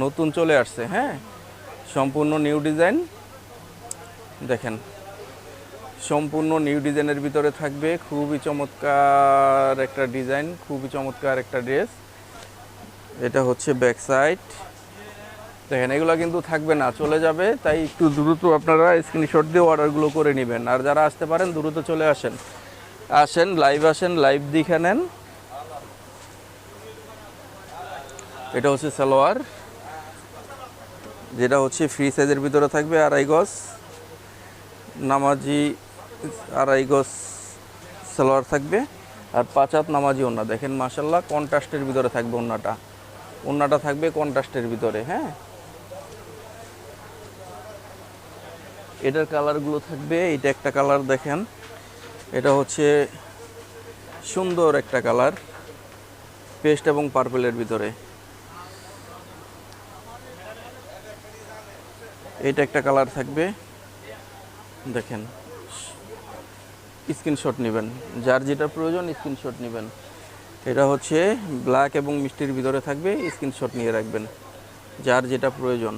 নতুন চলে আসছে। হ্যাঁ, সম্পূর্ণ নিউ ডিজাইন। দেখেন, সম্পূর্ণ নিউ ডিজাইনের ভিতরে থাকবে, খুবই চমৎকার একটা ডিজাইন, খুবই চমৎকার একটা ড্রেস। এটা হচ্ছে ব্যাক সাইড। দেখেন, এগুলো কিন্তু থাকবে না, চলে যাবে, তাই একটু দ্রুত আপনারা স্ক্রিনশট দিয়ে অর্ডারগুলো করে নেবেন। আর যারা আসতে পারেন দ্রুত চলে আসেন, আসেন লাইভ দেখে নেন। এটা হচ্ছে সালোয়ার, যেটা হচ্ছে ফ্রি সাইজের ভিতরে থাকবে, আড়াই গজ নামাজি, আড়াই গজ সালোয়ার থাকবে, আর 5 হাত নামাজি ওড়না। দেখেন মাশাল্লাহ, কন্ট্রাস্টের ভিতরে থাকবে ওড়নাটা থাকবে কন্ট্রাস্টের ভিতরে। হ্যাঁ, এটার কালারগুলো থাকবে, এটা একটা কালার দেখেন, এটা হচ্ছে সুন্দর একটা কালার, পেস্ট এবং পার্পলের ভিতরে। এটা একটা কালার থাকবে, দেখেন, স্ক্রিনশট নেবেন, যার যেটা প্রয়োজন স্ক্রিনশট নেবেন। এটা হচ্ছে ব্ল্যাক এবং মিষ্টির ভিতরে থাকবে, স্ক্রিনশট নিয়ে রাখবেন যার যেটা প্রয়োজন।